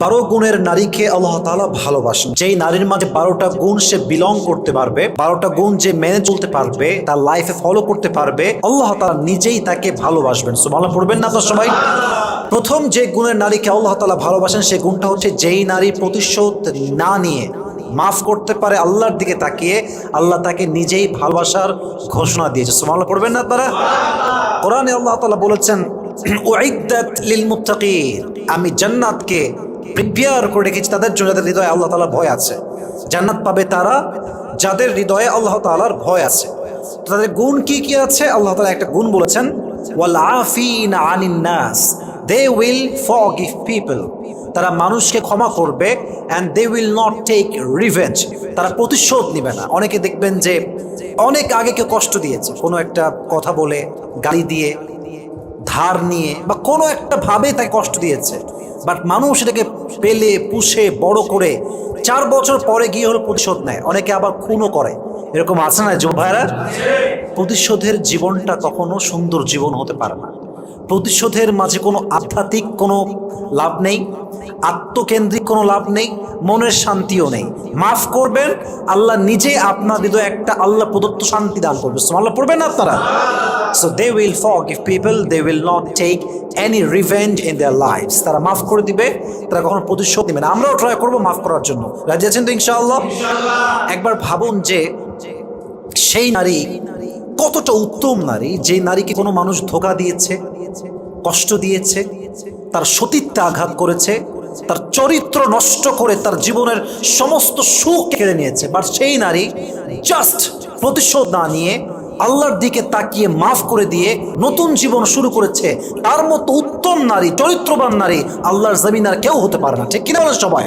12 গুণের নারীকে আল্লাহ তাআলা ভালোবাসেন। যেই নারীর মাঝে 12টা গুণ সে বিলং করতে পারবে, 12টা গুণ যে মেনে চলতে পারবে, তার লাইফে ফলো করতে পারবে, আল্লাহ তাআলা নিজেই তাকে ভালোবাসবেন। সুবহানাল্লাহ পড়বেন না আপনারা সবাই? প্রথম যে গুণের নারীকে আল্লাহ তাআলা ভালোবাসেন সেই গুণটা হচ্ছে যেই নারী প্রতিশোধ না নিয়ে মাফ করতে পারে আল্লাহর দিকে তাকিয়ে, আল্লাহ তাকে নিজেই ভালোবাসার ঘোষণা দিয়েছে। সুবহানাল্লাহ পড়বেন না আপনারা? কোরআনে আল্লাহ তাআলা বলেছেন উইদ্দাত লিল মুত্তাকিন, আমি জান্নাতকে প্রিপেয়ার করে রেখেছি তাদের জন্য যাদের হৃদয়ে আল্লাহ তাআলার ভয় আছে। জান্নাত পাবে তারা যাদের হৃদয়ে আল্লাহ তাআলার ভয় আছে। তাদের গুণ কি কি আছে? আল্লাহ তাআলা একটা গুণ বলেছেন, ওয়াল আফিনা আনিন নাস, দে উইল ফরগিভ পিপল, তারা মানুষকে ক্ষমা করবে, and they will not take revenge, তারা প্রতিশোধ নেবে না। অনেকে দেখবেন যে অনেক আগে কেউ কষ্ট দিয়েছে, কোনো একটা কথা বলে, গালি দিয়ে, ধার নিয়ে বা কোনো একটা ভাবে তাকে কষ্ট দিয়েছে, বাট মানুষ এটাকে পেলে পুষে বড় করে 4 বছর পরে গিয়ে হলো প্রতিশোধ নেয়। অনেকে আবার খুনও করে, এরকম আছে না যুব ভাইরা? প্রতিশোধের জীবনটা কখনো সুন্দর জীবন হতে পারে না। প্রতিশোধের মাঝে কোনো আধ্যাত্মিক কোনো লাভ নেই, আত্মকেন্দ্রিক কোনো লাভ নেই, মনের শান্তিও নেই। মাফ করবেন, আল্লাহ নিজে আপনার হৃদয়ে একটা আল্লাহ প্রদত্ত শান্তি দান করবে। সুবহানাল্লাহ পড়বেন না আপনারা? So they will forgive people, they will not take any revenge in their lives. তারা মাফ করে দিবে, তারা কখনো প্রতিশোধ নেবে না। আমরাও ট্রাই করবো মাফ করার জন্য। রাজি আছেন তো ইনশাআল্লাহ? একবার ভাবুন যে সেই নারী কতটা উত্তম নারী, যে নারীকে কোনো মানুষ ধোঁকা দিয়েছে, কষ্ট দিয়েছে, তার সতীত্বে আঘাত করেছে, তার চরিত্র নষ্ট করে তার জীবনের সমস্ত সুখ কেড়ে নিয়েছে, বাট সেই নারী জাস্ট প্রতিশোধ না নিয়ে আল্লাহর দিকে তাকিয়ে মাফ করে দিয়ে নতুন জীবন শুরু করেছে। তার মতো উত্তম নারী, চরিত্রবান নারী আল্লাহর জমিন আর কেউ হতে পারে না। ঠিক কিনা বলেন সবাই?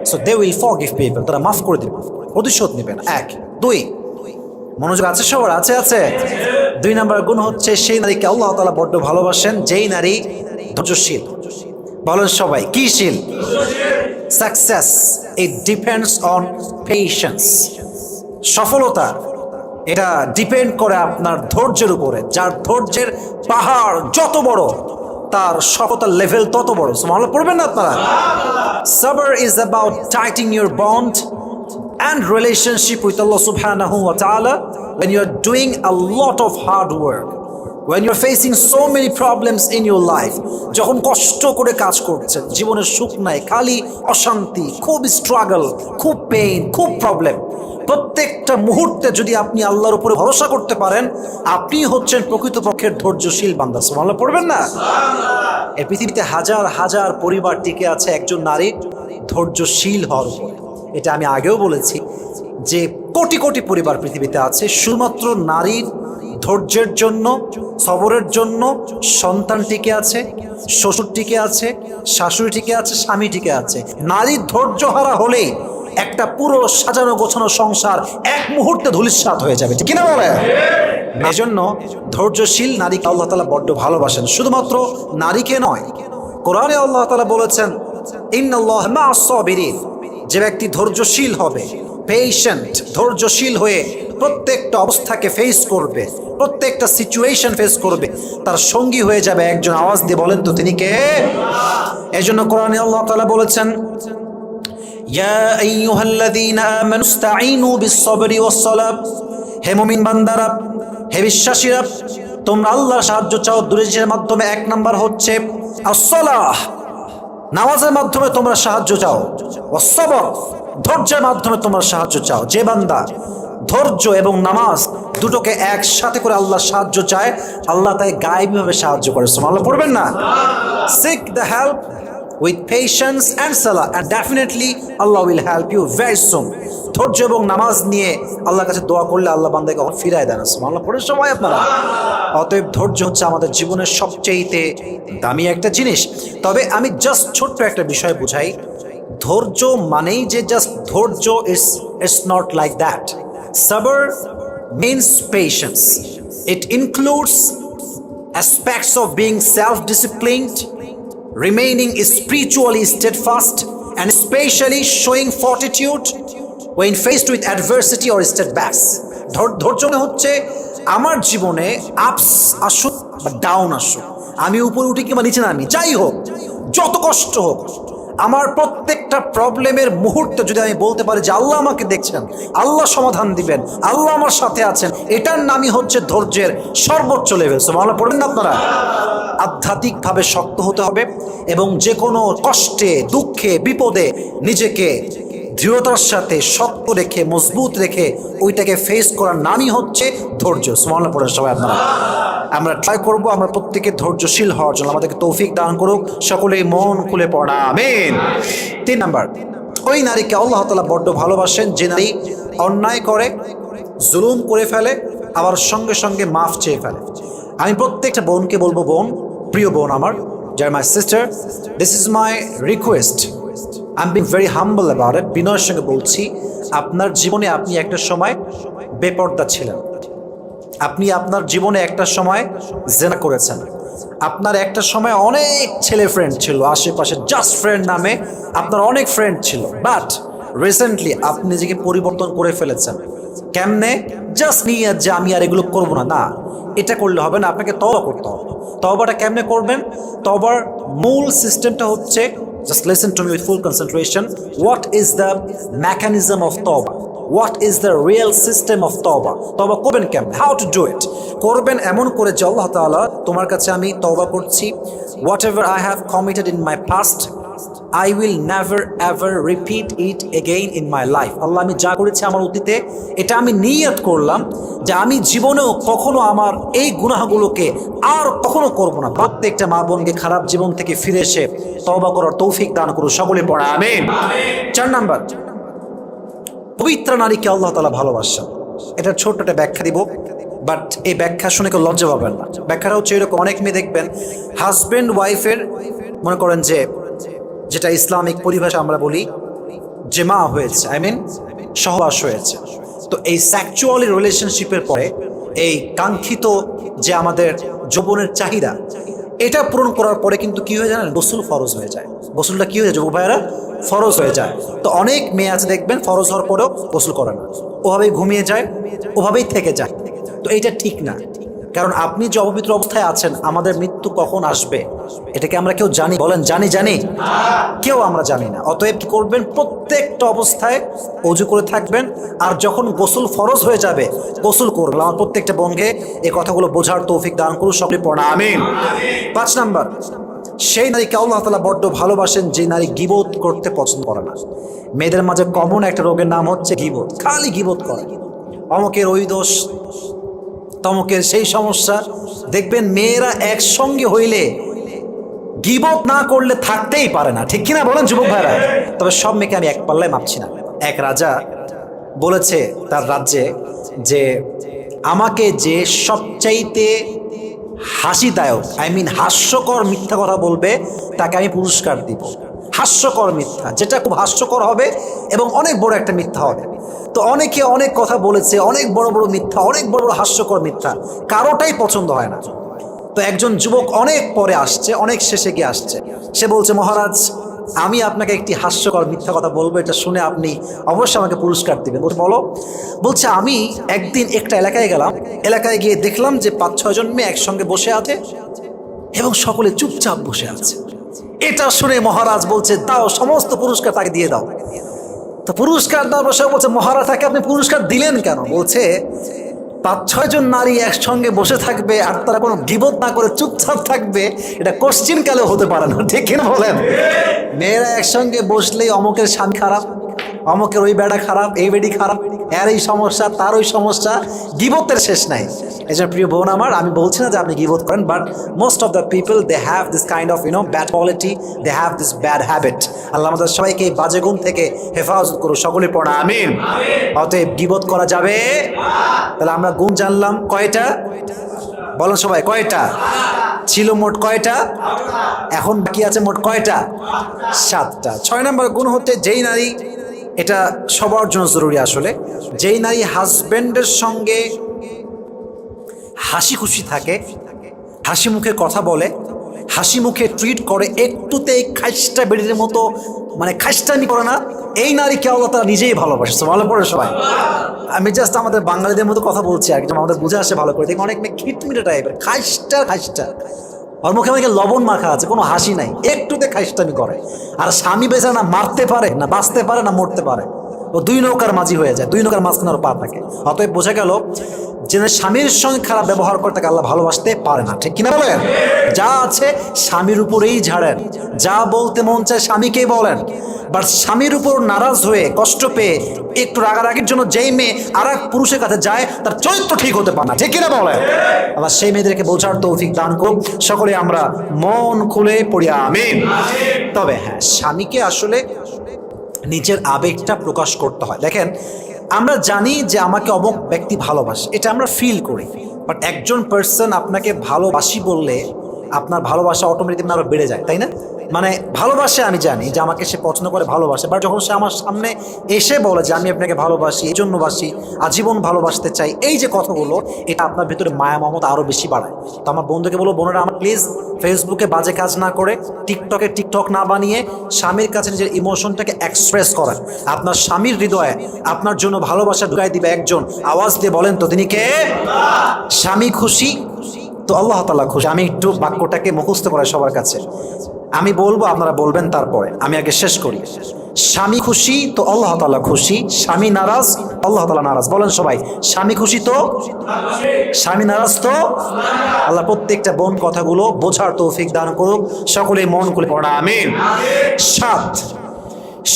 So they will forgive people, তারা মাফ করে দেবে, প্রতিশোধ নেবে না। 1 2 মনোযোগ আছে সবার? আছে আছে। 2 নম্বর গুণ হচ্ছে সেই নারীকে আল্লাহ তাআলা বড্ড ভালোবাসেন যেই নারী ধৈর্যশীল। বলেন সবাই, কি শীল? Success it depends on patience. সফলতা এটা ডিপেন্ড করে আপনার ধৈর্যের উপরে। যার ধৈর্যের পাহাড় যত বড়, তার সফলতার লেভেল তত বড়। সুবহানাল্লাহ পড়বেন না আপনারা? সাবর is about tighting your bond and relationship with Allah subhanahu wa ta'ala when you are doing a lot of hard work, when you are facing so many problems in your life, যখন কষ্ট করে কাজ করছেন, জীবনের সুখ নাই, খালি অশান্তি, খুব স্ট্রাগল, খুব পেইন, খুব প্রবলেম, প্রত্যেকটা মুহূর্তে যদি আপনি আল্লাহর উপরে ভরসা করতে পারেন, আপনি হচ্ছেন প্রকৃতপক্ষের ধৈর্যশীল বান্দা। সুবহানাল্লাহ পড়বেন না? এই পৃথিবীতে হাজার হাজার পরিবার টিকে আছে একজন নারীর ধৈর্যশীল হওয়ার উপরে। এটা আমি আগেও বলেছি যে কোটি কোটি পরিবার পৃথিবীতে আছে শুধুমাত্র নারীর ধৈর্যের জন্য, সবরের জন্য। সন্তান টিকে আছে, শ্বশুর টিকে আছে, শাশুড়ি টিকে আছে, স্বামী টিকে আছে। নারীর ধৈর্য হারা হলেই একটা পুরো সাজানো গোছানো সংসার এক মুহূর্তে ধূলিসাৎ হয়ে যাবে। ঠিক কিনা বলে? এজন্য ধৈর্যশীল নারীকে আল্লাহ তাআলা বড্ড ভালোবাসেন। শুধুমাত্র নারীকে নয়, কোরআনে আল্লাহ তাআলা বলেছেন ইন্নাল্লাহা মা'আস সাবিরিন, যে ব্যক্তি ধৈর্যশীল হবে, পেশেন্ট, ধৈর্যশীল হয়ে প্রত্যেকটা অবস্থাকে ফেস করবে, প্রত্যেকটা সিচুয়েশন ফেস করবে, তার সঙ্গী হয়ে যাবে একজন। আওয়াজ দিয়ে বলেন তো তিনি কে? এজন্য কোরআনে আল্লাহ তাআলা বলেছেন ইয়া আইয়ুহাল্লাযীনা আমানু ইসতাঈনু বিস-সাবরি ওয়াস-সালাহ, হে মুমিন বান্দারা, হে বিশ্বাসীরা, তোমরা আল্লাহর সাহায্য চাও দুইয়ের মাধ্যমে। 1 নাম্বার হচ্ছে আস-সালাহ, নামাজের মাধ্যমে তোমরা সাহায্য চাও। ওয়াস-সাবর, ধৈর্যের মাধ্যমে তোমরা সাহায্য চাও। যে বান্দা ধৈর্য এবং নামাজ দুটোকে একসাথে করে আল্লাহ সাহায্য চায়, আল্লাহ তাকে গায়েবীভাবে সাহায্য করে। সুবহানাল্লাহ পড়বেন না? Seek the help with patience and সালাহ, অ্যান্ড ডেফিনেটলি আল্লাহ will help you very soon. ধৈর্য এবং নামাজ নিয়ে আল্লাহর কাছে দোয়া করলে আল্লাহ বান্দাকে কখন ফিরায় দেন। সুবহানাল্লাহ পড়েন সবাই আপনারা? অতএব ধৈর্য হচ্ছে আমাদের জীবনের সবচেয়ে দামি একটা জিনিস। তবে আমি জাস্ট ছোট্ট একটা বিষয় বুঝাই, ধৈর্য মানেই যে জাস্ট ধৈর্য, ইটস নট লাইক দ্যাট। সাবর means patience. It includes aspects of being self-disciplined, remaining spiritually steadfast, and especially showing fortitude when faced with adversity or setbacks. ধৈর্য হচ্ছে আমার জীবনে আপস আসুক বা ডাউন আসুক, আমি উপরে উঠি কিংবা নিচে নামি, যাই হোক, যত কষ্ট হোক, আমার প্রত্যেকটা প্রবলেমের মুহূর্তে যদি আমি বলতে পারি যে আল্লাহ আমাকে দেখছেন, আল্লাহ সমাধান দিবেন, আল্লাহ আমার সাথে আছেন, এটার নামই হচ্ছে ধৈর্যের সর্বোচ্চ লেভেল। সুবহানাল্লাহ পড়েন না আপনারা? আধ্যাত্মিকভাবে শক্ত হতে হবে এবং যে কোনো কষ্টে, দুঃখে, বিপদে নিজেকে দৃঢ়তার সাথে শক্ত রেখে, মজবুত রেখে ওইটাকে ফেস করার নামই হচ্ছে ধৈর্য। সুবহানাল্লাহ পড়েন সবাই আপনারা। আমরা ট্রাই করবো আমরা প্রত্যেকে ধৈর্যশীল হওয়ার জন্য, আমাদেরকে তৌফিক দান করুক, সকলেই মন খুলে পড়া আমিন। 3 নাম্বার, ওই নারীকে আল্লাহ তাআলা বড্ড ভালোবাসেন যে নারী অন্যায় করে, জুলুম করে ফেলে, আবার সঙ্গে সঙ্গে মাফ চেয়ে ফেলে। আমি প্রত্যেকটা বোনকে বলবো, বোন, প্রিয় বোন আমার, যার my sister, this is my request, I am being very humble about it. বিনয়ের সঙ্গে বলছি, আপনার জীবনে আপনি একটা সময় বেপর্দা ছিলেন, আপনি আপনার জীবনে একটা সময় জেনা করেছেন, আপনার একটা সময় অনেক ছেলে ফ্রেন্ড ছিল আশেপাশে, জাস্ট ফ্রেন্ড নামে আপনার অনেক ফ্রেন্ড ছিল, বাট রিসেন্টলি আপনি নিজেকে পরিবর্তন করে ফেলেছেন। কেমনে? জাস্ট নিয়ে যে আমি আর এগুলো করবো না, না, এটা করলে হবে না, আপনাকে তওবা করতে হবে। তওবাটা কেমনে করবেন? তওবার মূল সিস্টেমটা হচ্ছে, just listen to me with full concentration. What is the mechanism of tawbah? What is the real system of tawbah? তওবা করবেন কেমন? How to do it? করবেন এমন করে যে আল্লাহ তাআলা, তোমার কাছে আমি তওবা করছি, whatever I have committed in my past, I will never ever repeat it again in my life. আল্লাহ, আমি যা করেছি আমার অতীতে, এটা আমি নিয়ত করলাম যে আমি জীবনেও কখনো আমার এই গুনাহগুলোকে আর কখনো করব না। প্রত্যেকটা মা বোনকে খারাপ জীবন থেকে ফিরে এসে তওবা করার তৌফিক দান করুন, সকলে পড়া আমিন। 4 নাম্বার, পবিত্র নারীকে আল্লাহ তাআলা ভালোবাসেন। এটা ছোট্ট একটা ব্যাখ্যা দিব, বাট এই ব্যাখ্যা শুনে কেউ লজ্জা পাবেন না। ব্যাখ্যাটা হচ্ছে এরকম, অনেক মেয়ে দেখবেন হাজব্যান্ড ওয়াইফের, মনে করেন যে যেটা ইসলামিক পরিভাষা আমরা বলি জেমা হয়েছে, আই মিন সহবাস হয়েছে। তো এই সেক্সুয়ালি রিলেশনশিপের পরে এই কাঙ্ক্ষিত যে আমাদের যৌবনের চাহিদা, এটা পূরণ করার পরে কিন্তু কি হয়ে যায় না, গোসল ফরজ হয়ে যায়। গোসলটা কি হয়ে যায় যুবক ভাইয়েরা? ফরজ হয়ে যায়। তো অনেক মেয়ে আছে দেখবেন ফরজ হওয়ার পরেও গোসল করে না, ওভাবেই ঘুমিয়ে যায়, ওভাবেই থেকে যায়। তো এইটা ঠিক না, কারণ আপনি যে অপবিত্র অবস্থায় আছেন, আমাদের মৃত্যু কখন আসবে এটাকে আমরা কেউ জানি? বলেন, জানি? কেউ আমরা জানি না। অতএব কি করবেন? প্রত্যেকটা অবস্থায় অজু করে থাকবেন, আর যখন গোসল ফরজ হয়ে যাবে গোসল করবেন। আমার প্রত্যেকটা বোনকে এই কথাগুলো বোঝার তৌফিক দান করুন, সকলে পড়া আমিন। 5 নাম্বার, সেই নারীকে আল্লাহ তাআলা বড্ড ভালোবাসেন যে নারী গীবত করতে পছন্দ করে না। মেয়েদের মাঝে কমন একটা রোগের নাম হচ্ছে গীবত, খালি গীবত করে, অমুকের ওই দোষ, তমকের সেই সমস্যা। দেখবেন মেয়েরা একসঙ্গে হইলে গীবত না করলে থাকতেই পারে না, ঠিক কিনা বলেন যুবক ভাইরা? তবে সব মেয়েকে আমি এক পাল্লায় মাপছি না। এক রাজা বলেছে তার রাজ্যে যে আমাকে যে সবচাইতে হাসিদায়ক, আই মিন হাস্যকর মিথ্যা কথা বলবে তাকে আমি পুরস্কার দিব। হাস্যকর মিথ্যা, যেটা খুব হাস্যকর হবে এবং অনেক বড় একটা মিথ্যা হবে। তো অনেকে অনেক কথা বলেছে, অনেক বড় বড় মিথ্যা, অনেক বড় বড় হাস্যকর মিথ্যা, কারোটাই পছন্দ হয় না। তো একজন যুবক অনেক পরে আসছে, অনেক শেষে গিয়ে আসছে, সে বলছে, মহারাজ, আমি আপনাকে একটি হাস্যকর মিথ্যা কথা বলবো, এটা শুনে আপনি অবশ্যই আমাকে পুরস্কার দিবেন। বলছে, বলো। বলছে, আমি একদিন একটা এলাকায় গেলাম, এলাকায় গিয়ে দেখলাম যে 5-6 জন মেয়ে একসঙ্গে বসে আছে এবং সকলে চুপচাপ বসে আছে। এটা শুনে মহারাজ বলছে, দাও, সমস্ত পুরস্কার তাকে দিয়ে দাও। তো পুরস্কার দেওয়ার বসে বলছে, মহারাজ, তাকে আপনি পুরস্কার দিলেন কেন? বলছে, 5-6 জন নারী একসঙ্গে বসে থাকবে আর তারা কোনো গীবত না করে চুপচাপ থাকবে, এটা কোশ্চিন কালেও হতে পারে না, ঠিক কিনা বলেন? মেয়েরা একসঙ্গে বসলেই অমুকের স্বামী খারাপ, অমুকের ওই বেড়া খারাপ, এই বেডি খারাপ, এর এই সমস্যা, তার ওই সমস্যা, গীবতের শেষ নাই। এই জন্য প্রিয় বোন আমার, আমি বলছি না যে আপনি গীবত করেন, but most of the people they have this kind of bad quality, they have this bad habit. আল্লাহ আমাদের সবাইকে এই বাজে গুণ থেকে হেফাজত করুন, সকলে পড়া আমিন। অতএব গীবত করা যাবে। তাহলে আমরা গুণ জানলাম কয়টা? বলেন সবাই, কয়টা ছিল মোট? কয়টা? এখন বাকি আছে মোট কয়টা? 7টা। 6 নম্বর গুণ হচ্ছে, যেই নারী, এটা সবার জন্য জরুরি আসলে, যেই নারী হাজব্যান্ডের সঙ্গে হাসি খুশি থাকে, হাসি মুখে কথা বলে, হাসি মুখে ট্রিট করে, একটুতেই খাইস্টা বেড়ির মতো মানে খাইস্টানি করে না, এই নারীকে আল্লাহ তাআলা নিজেই ভালোবাসে। ভালো পড়ে সবাই। আমি জাস্ট আমাদের বাঙালিদের মতো কথা বলছি আর কি, আমাদের বুঝে আসে ভালো করে। দেখি অনেক মেয়ে খিটমিটে টাইপের, খাইস্টা, ওর মুখে মুখে লবণ মাখা আছে, কোনো হাসি নাই, একটুতে খাইস্তামি করে। আর স্বামী বেচারা না মারতে পারে, না বাঁচতে পারে, না মরতে পারে, ও দুই নৌকার মাঝি হয়ে যায়, দুই নৌকার মাঝখানে ওর পা থাকে। অতএব বোঝা গেল যে স্বামীর সঙ্গে খারাপ ব্যবহার করে তাকে আল্লাহ ভালোবাসতে পারে না, ঠিক কিনা বলেন? যা আছে স্বামীর উপরেই ঝাড়েন, যা বলতে মন চায় স্বামীকেই বলেন। বাট স্বামীর উপর নারাজ হয়ে কষ্ট পেয়ে একটু রাগারাগির জন্য যেই মেয়ে আর এক পুরুষের কাছে যায়, তার চরিত্র ঠিক হতে পারে না, ঠিক কিনা বলেন? আবার সেই মেয়েদেরকে বোঝার তৌফিক দান করুন। সকলে আমরা মন খুলে পড়ি আমিন। তবে হ্যাঁ, স্বামীকে আসলে নিজের আবেগটা প্রকাশ করতে হয়। দেখেন, আমরা জানি যে আমাকে অমুক ব্যক্তি ভালোবাসে, এটা আমরা ফিল করি। বাট একজন পার্সন আপনাকে ভালোবাসি বললে আপনার ভালোবাসা অটোমেটিক আরো বেড়ে যায়, তাই না? মানে ভালোবাসে, আমি জানি যে আমাকে সে পছন্দ করে, ভালোবাসে, বাট যখন সে আমার সামনে এসে বলে যে আমি আপনাকে ভালোবাসি, এই জন্য বাসি, আজীবন ভালোবাসতে চাই, এই যে কথাগুলো, এটা আপনার ভিতরে মায়া মমতা আরো বেশি বাড়ায়। তো আমার বন্ধুকে বলবো, বোনেরা আমার প্লিজ ফেসবুকে বাজে কাজ না করে, টিকটকে টিকটক না বানিয়ে স্বামীর কাছে নিজের ইমোশনটাকে এক্সপ্রেস করেন। আপনার স্বামীর হৃদয়ে আপনার জন্য ভালোবাসা ঢুকাই দিবে একজন, আওয়াজ দিয়ে বলেন তো তিনি কে? স্বামী খুশি তো আল্লাহ তাআলা খুশি। আমি একটু বাক্যটাকে মুখস্থ করাই সবার কাছে, আমি বলবো, আপনারা বলবেন, তারপরে আমি আগে শেষ করি। স্বামী খুশি তো আল্লাহ তাআলা খুশি, স্বামী নারাজ আল্লাহ তাআলা নারাজ। বলেন সবাই, স্বামী খুশি তো, স্বামী নারাজ তো আল্লাহ। প্রত্যেকটা বোন কথাগুলো বোঝার তৌফিক দান করুক, সকলে মন খুলে পড়া আমিন। 7,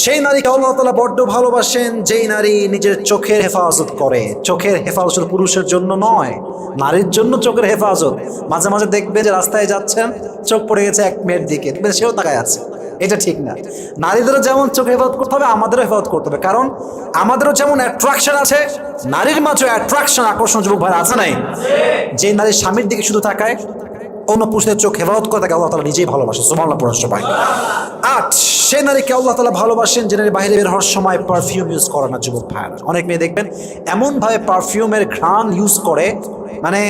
সেই নারীকে আল্লাহ তাআলা বড্ড ভালোবাসেন যেই নারী নিজের চোখের হেফাজত করে। চোখের হেফাজত পুরুষের জন্য নয়, নারীর জন্য চোখের হেফাজত। মাঝে মাঝে দেখবে যে রাস্তায় যাচ্ছেন, চোখ পড়ে গেছে এক মেয়ের দিকে, দেখবেন সেও তাকায় আছে, এটা ঠিক না। নারীদেরও যেমন চোখে হেফাজত করতে হবে, আমাদেরও হেফাজত করতে হবে, কারণ আমাদেরও যেমন অ্যাট্রাকশন আছে, নারীর মাঝে অ্যাট্রাকশন, আকর্ষণ যুবক ভাই আছে নাই? যে নারী স্বামীর দিকে শুধু তাকায়, অন্য পুরুষের চোখ হেফাজত করে, তাকে আল্লাহ তাআলা নিজেই ভালোবাসে। সুবহানাল্লাহ পড়ুন সবাই। 8, সেই নারীকে আল্লাহ তাআলা ভালোবাসেন যে নারী বাইরে বের হওয়ার সময় পারফিউম ইউজ করে না। যুবক ভাইরা, অনেক মেয়ে দেখবেন এমনভাবে পারফিউমের ঘ্রাণ ইউজ করে, মানে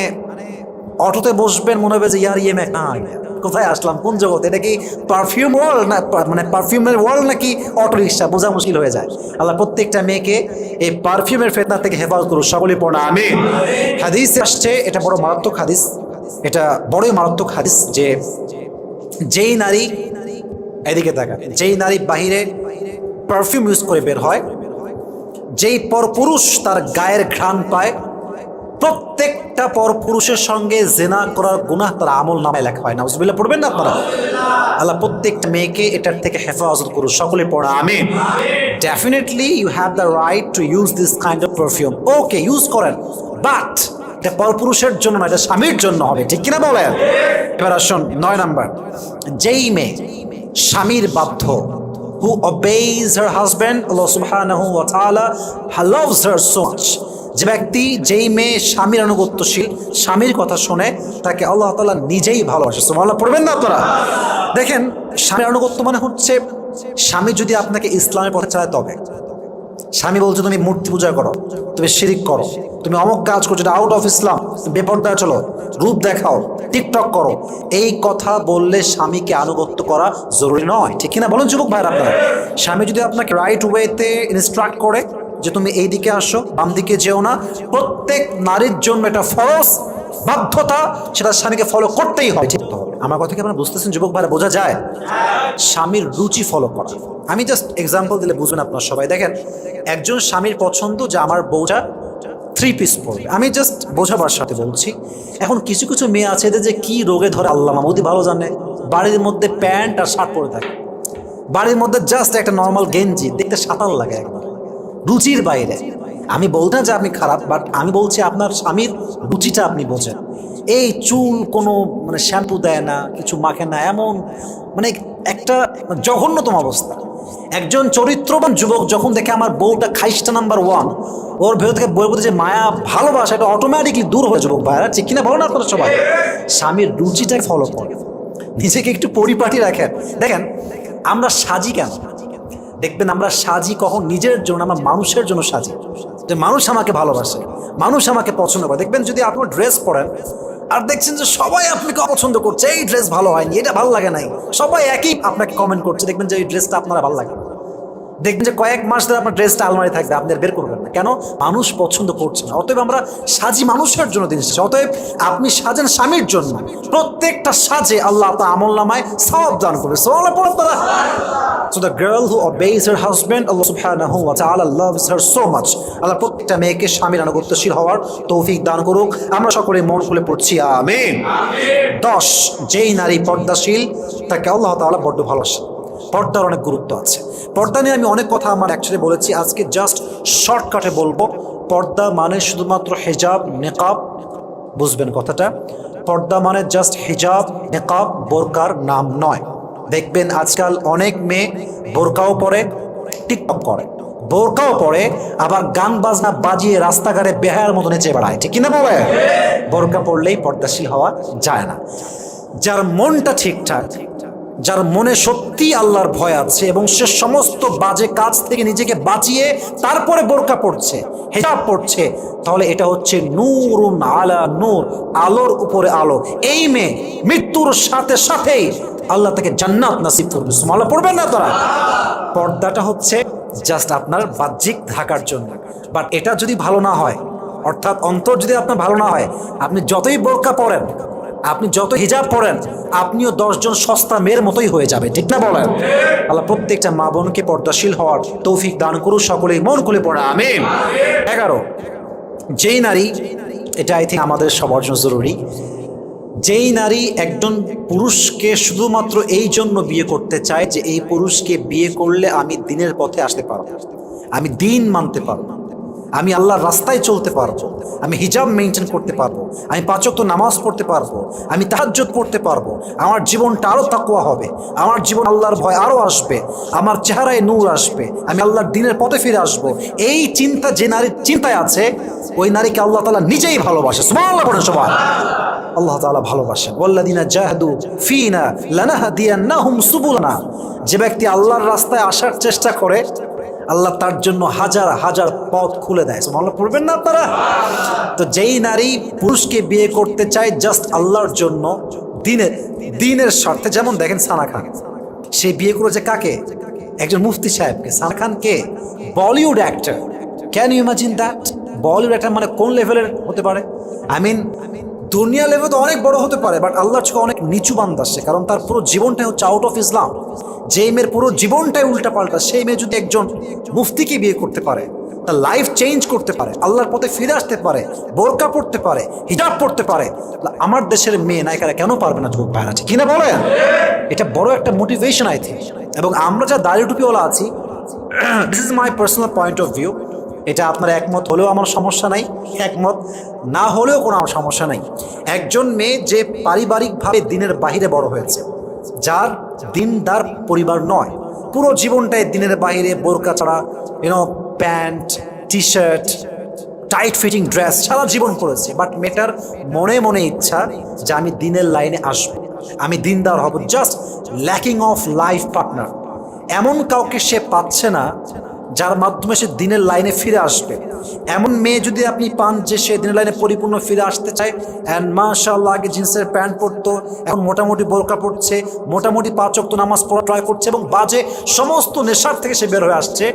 অটোতে বসবেন মনে হবে যে ইয়ার ইয়ে ম্যাক না, কোথায় আসলাম, কোন জগৎ, এটা কি পারফিউম ওয়ার্ল্ড না, মানে পারফিউমের ওয়ার্ল্ড নাকি অটো রিক্সা, বোঝা মুশকিল হয়ে যায়। আল্লাহ প্রত্যেকটা মেয়েকে এই পারফিউমের ফিতনা থেকে হেফাজত করুন, সকলে পড়া আমিন। হাদিসে আসছে, এটা বড় মারাত্মক হাদিস, এটা বড়ই মারাত্মক হাদিস, যে যেই নারী, এদিকে তাকান, যেই নারী বাহিরে পারফিউম ইউজ করে বের হয়, যেই পরপুরুষ তার গায়ের ঘ্রাণ পায়, প্রত্যেকটা পরপুরুষের সঙ্গে জিনা করার গুনাহ তার আমল নামায় লেখা হয়। নাউজুবিল্লাহ পড়বেন না আপনারা? আল্লাহ প্রত্যেকটা মেয়েকে এটার থেকে হেফাজত করুন, সকলে পড়া আমিন। Definitely you have the right to use this kind of perfume, okay use করেন, বাট এটা পরপুরুষের জন্য না, এটা স্বামীর জন্য হবে, ঠিক কিনা বলেন? এবার আসুন 9 নাম্বার, যেই মেয়ে স্বামীর বাধ্য, who obeys her husband, Allah subhanahu wa ta'ala loves her so much। যে ব্যক্তি, যেই মেয়ে স্বামীর আনুগত্যশীল, স্বামীর কথা শোনে, তাকে আল্লাহ তাআলা নিজেই ভালোবাসে। সুবহানাল্লাহ পড়বেন না আপনারা? দেখেন, স্বামীর আনুগত্য মানে হচ্ছে, স্বামী যদি আপনাকে ইসলামের পথে চালায়, তবে স্বামী বলছে তুমি মূর্তি পূজা করো, তুমি শিরিক করো, তুমি অমুক কাজ করছো, এটা আউট অফ ইসলাম, বেপরদা চলো, রূপ দেখাও, টিকটক করো, এই কথা বললে স্বামীকে আনুগত্য করা জরুরি নয়, ঠিক কিনা বলুন যুবক ভাইরা আপনারা? স্বামী যদি আপনাকে রাইট ওয়েতে ইনস্ট্রাক্ট করে যে তুমি এই দিকে আসো, বাম দিকে যেও না, প্রত্যেক নারীর জন্য এটা ফরজ, বাধ্যতা, সেটা স্বামীকে ফলো করতেই হয়, ঠিক হবে। আমার কথা কি আপনারা বুঝতেছেন যুবক ভাইরা? বোঝা যায়? স্বামীর রুচি ফলো করা, আমি জাস্ট এক্সাম্পল দিলে বুঝবেন আপনার সবাই। দেখেন, একজন স্বামীর পছন্দ যে আমার বউটা 3 পিস পরবে, আমি জাস্ট বোঝাবার সাথে বলছি। এখন কিছু কিছু মেয়ে আছে এদের যে কি রোগে ধরে আল্লাহ মাহমুদি ভালো জানে, বাড়ির মধ্যে প্যান্ট আর শার্ট পরে থাকে, বাড়ির মধ্যে জাস্ট একটা নর্মাল গেঞ্জি, দেখতে সাঁতার লাগে, একবার রুচির বাইরে। আমি বলতে যে আপনি খারাপ, বাট আমি বলছি আপনার স্বামীর রুচিটা আপনি বোঝেন। এই চুল কোনো মানে শ্যাম্পু দেয় না, কিছু মাখে না, এমন মানে একটা জঘন্যতম অবস্থা। একজন চরিত্রবান যুবক যখন দেখে আমার বউটা খাইস্টা নাম্বার 1, ওর ভেতর থেকে বইয়ের প্রতি যে মায়া ভালোবাসা, এটা অটোমেটিকলি দূর হয়ে যুবক ভাইরা, ঠিক কিনা বলেন আপনারা সবাই? স্বামীর রুচিটাকে ফলো করে নিজেকে একটু পরিপাটি রাখেন। দেখেন, আমরা সাজি কেন? দেখবেন আমরা সাজি কখন? নিজের জন্য, আমরা মানুষের জন্য সাজি, যে মানুষ আমাকে ভালোবাসে, মানুষ আমাকে পছন্দ করে। দেখবেন যদি আপনি ড্রেস পরেন আর দেখছেন যে সবাই আপনাকে অপছন্দ করছে, এই ড্রেস ভালো হয়নি, এটা ভালো লাগে নাই, সবাই একই আপনাকে কমেন্ট করছে, দেখবেন যে এই ড্রেসটা আপনারা ভালো লাগে, দেখবেন যে কয়েক মাস ধরে আপনার ড্রেসটা আলমারি থাকবে, আপনি আর বের করবেন না। কেন? মানুষ পছন্দ করছে না। অতএব আমরা সাজি মানুষের জন্য দিন শেষে। অতএব আপনি সাজেন স্বামীর জন্য, প্রত্যেকটা সাজে আল্লাহ তা আমল নামায় সওয়াব দান করবে। সুবহানাল্লাহ পড়ুন তারা। So the girl who obeys her husband, Allah subhanahu wa ta'ala loves her so much. আল্লাহ প্রত্যেকটা মেয়েকে স্বামীর আনুগত্যশীল হওয়ার তৌফিক দান করুক। আমরা সকলে মন খুলে পড়ছি আমিন। 10, যেই নারী পর্দাশীল তাকে আল্লাহ তাআলা বড্ড ভালোবাসেন। পর্দার অনেক গুরুত্ব আছে। পর্দা নিয়ে আমি অনেক কথা আমার অ্যাকচুয়ালি বলেছি, আজকে জাস্ট শর্টকাটে বলবো। পর্দা মানে শুধুমাত্র হিজাব নিকাব, বুঝবেন কথাটা। পর্দা মানে জাস্ট হিজাব নিকাব বোরকার নাম নয়। দেখবেন আজকাল অনেক মেয়ে বোরকাও পরে, টিকটক করে, বোরকাও পরে, আবার গান বাজনা বাজিয়ে রাস্তাঘাটে বেহায়ার মতো নেচে বেড়ায়, ঠিক কিনা বলে? বোরকা পড়লেই পর্দাশীল হওয়া যায় না। যার মনটা ঠিকঠাক, যার মনে সত্যি আল্লাহর ভয় আছে এবং সে সমস্ত বাজে কাজ থেকে নিজেকে বাঁচিয়ে তারপরে বোরকা পড়ছে, হিজাব পড়ছে, তাহলে এটা হচ্ছে নূরুন আলা নূর, আলোর উপরে আলো। এই মেয়ে মৃত্যুর সাথে সাথেই আল্লাহ তাকে জান্নাত নসিব করবে। সুবহানাল্লাহ পড়বেন না তারা? পর্দাটা হচ্ছে জাস্ট আপনার বাহ্যিক ঢাকার জন্য, বাট এটা যদি ভালো না হয়, অর্থাৎ অন্তর যদি আপনার ভালো না হয়, আপনি যতই বোরকা পড়েন, আপনি যত হিজাব পড়েন, আপনিও 10 জন সস্তা মেয়ের মতোই হয়ে যাবে, ঠিক না বলেন? আল্লাহ প্রত্যেকটা মা বোনকে পর্দাশীল হওয়ার তৌফিক দান করুন। সকলেই মন খুলে পড়ে আমিন। 11, যেই নারী, এটা আই থিঙ্ক আমাদের সবার জন্য জরুরি, যেই নারী একজন পুরুষকে শুধুমাত্র এই জন্য বিয়ে করতে চায় যে এই পুরুষকে বিয়ে করলে আমি দিনের পথে আসতে পারবো, আমি দিন মানতে পারবো, আমি আল্লাহর রাস্তায় চলতে পারবো, আমি হিজাব মেনটেন করতে পারবো, আমি 5 ওয়াক্ত নামাজ পড়তে পারবো, আমি তাহাজ্জুদ পড়তে পারবো, আমার জীবনটা আরও তাকওয়া হবে, আমার জীবন আল্লাহর ভয় আরও আসবে, আমার চেহারায় নূর আসবে, আমি আল্লাহর দিনের পথে ফিরে আসবো, এই চিন্তা যে নারীর চিন্তায় আছে, ওই নারীকে আল্লাহ তাআলা নিজেই ভালোবাসে। সুবহানাল্লাহ পড়েন সবাই। আল্লাহ তাআলা ভালোবাসেন। ওয়াল্লাযিনা জাহাদু ফিনা লানাহদিয়ান্নাহুম সুবুলানা। যে ব্যক্তি আল্লাহর রাস্তায় আসার চেষ্টা করে, আল্লাহ তার জন্য হাজার হাজার পথ খুলে দেয়। সুবহানাল্লাহ পড়বেন না আপনারা? তো যেই নারী পুরুষকে বিয়ে করতে চায় জাস্ট আল্লাহর জন্য, দিনের স্বার্থে, যেমন দেখেন সানা খান, সে বিয়ে করেছে কাকে? একজন মুফতি সাহেবকে। সানা খান কে? Bollywood actor. Can you imagine that? Bollywood actor মানে কোন লেভেলের হতে পারে? আই মিন দুনিয়া লেভেল তো অনেক বড় হতে পারে, বাট আল্লাহর চোখে অনেক নিচু বান্দা সে, কারণ তার পুরো জীবনটাই হচ্ছে আউট অফ ইসলাম। যেই মেয়ের পুরো জীবনটাই উল্টা পাল্টা, সেই মেয়ে যদি একজন মুফতিকে বিয়ে করতে পারে, তার লাইফ চেঞ্জ করতে পারে, আল্লাহর পথে ফিরে আসতে পারে, বোরকা পড়তে পারে, হিজাব পড়তে পারে, আমার দেশের মেয়ে নায়িকারা কেন পারবে না? যুবক ভাইরা, ঠিক কিনা বলেন? এটা বড় একটা মোটিভেশন আই থিঙ্ক। এবং আমরা যা দাড়ি টুপিওয়ালা আছি, this is my personal point of view, এটা আপনার একমত হলেও আমার সমস্যা নাই, একমত না হলেও কোনো আমার সমস্যা নাই। একজন মেয়ে যে পারিবারিকভাবে দিনের বাহিরে বড় হয়েছে, যার দিনদার পরিবার নয়, পুরো জীবনটাই দিনের বাইরে বোরকা ছাড়া, pant, T shirt, tight fitting dress সারা জীবন করেছে, বাট মেয়েটার মনে মনে ইচ্ছা যে আমি দিনের লাইনে আসবো, আমি দিনদার হব, just lacking of life partner. এমন কাউকে সে পাচ্ছে না যার মাধ্যমে সে দিনের লাইনে ফিরে আসবে। এমন মেয়ে যদি আপনি পান যে সে দিনের লাইনে পরিপূর্ণ ফিরে আসতে চায়, অ্যান্ড মাশাআল্লাহ আগে জিন্সের প্যান্ট পরতো, এখন মোটামুটি বোরকা পড়ছে, মোটামুটি 5 ওয়াক্ত নামাজ পড়া ট্রাই করছে এবং বাজে সমস্ত নেশার থেকে সে বের হয়ে আসছে,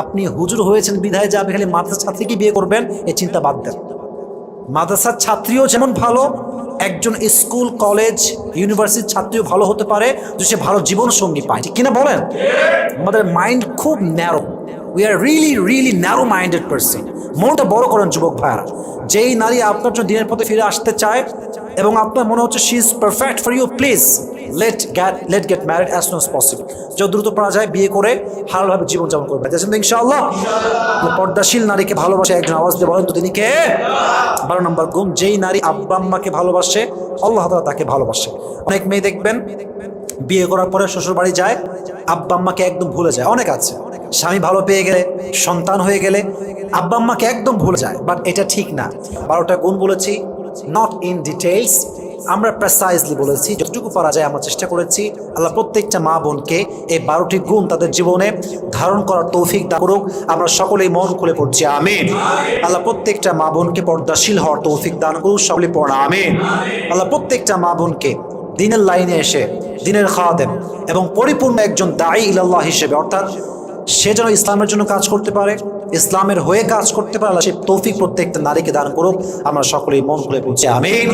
আপনি হুজুর হয়েছেন বিধায় যে আপনি খালি মাদ্রাসার ছাত্রীকে বিয়ে করবেন, এই চিন্তা বাদ দেন। মাদ্রাসার ছাত্রীও যেমন ভালো, একজন স্কুল কলেজ ইউনিভার্সিটির ছাত্রীও ভালো হতে পারে যদি সে ভালো জীবন সঙ্গী পায়, ঠিক কিনা বলেন? আমাদের মাইন্ড খুব narrow, we are really narrow minded person. মনটা বড় করেন যুবক ভাইয়ারা। যেই নারী আপনার জন্য দিনের পথে ফিরে আসতে চায় এবং আপনার মনে হচ্ছে she is perfect for you, please let get married as soon as possible. যত দ্রুত পারা যায় বিয়ে করে হালালভাবে জীবনযাপন করবে, ইনশাআল্লাহ। পর্দাশীল নারীকে ভালোবাসে একজন আওয়াজ দিয়ে বলেন তো তিনি কে? 12 নম্বর গুণ, যেই নারী আব্বা আম্মাকে ভালোবাসে আল্লাহ তাআলা তাকে ভালোবাসে। অনেক মেয়ে দেখবেন বিয়ে করার পরে শ্বশুর বাড়ি যায়, আব্বা আম্মাকে একদম ভুলে যায়। অনেক আছে, স্বামী ভালো পেয়ে গেলে, সন্তান হয়ে গেলে আব্বা আম্মাকে একদম ভুলে যায়, বাট এটা ঠিক না। 12টা গুণ বলেছি, নট ইন ডিটেইলস, আমরা প্রেসাইজলি বলেছি, যতটুকু পারা যায় আমরা চেষ্টা করেছি। আল্লাহ প্রত্যেকটা মা বোনকে এই 12টি গুণ তাদের জীবনে ধারণ করার তৌফিক দান করুক। আমরা সকলেই মন খুলে পড়ছি আমিন। আল্লাহ প্রত্যেকটা মা বোনকে পর্দাশীল হওয়ার তৌফিক দান করুক, সকলে পড়া আমিন। আল্লাহ প্রত্যেকটা মা বোনকে দিনের লাইনে এসে দিনের খাদেম এবং পরিপূর্ণ একজন দাঈ ইলাল্লাহ হিসেবে, অর্থাৎ সে যেন ইসলামের জন্য কাজ করতে পারে, ইসলামের হয়ে কাজ করতে পারে। আল্লাহ সে তৌফিক প্রত্যেকটা নারীকে দান করুক। আমরা সকলেই মন খুলে বলছি আমিন।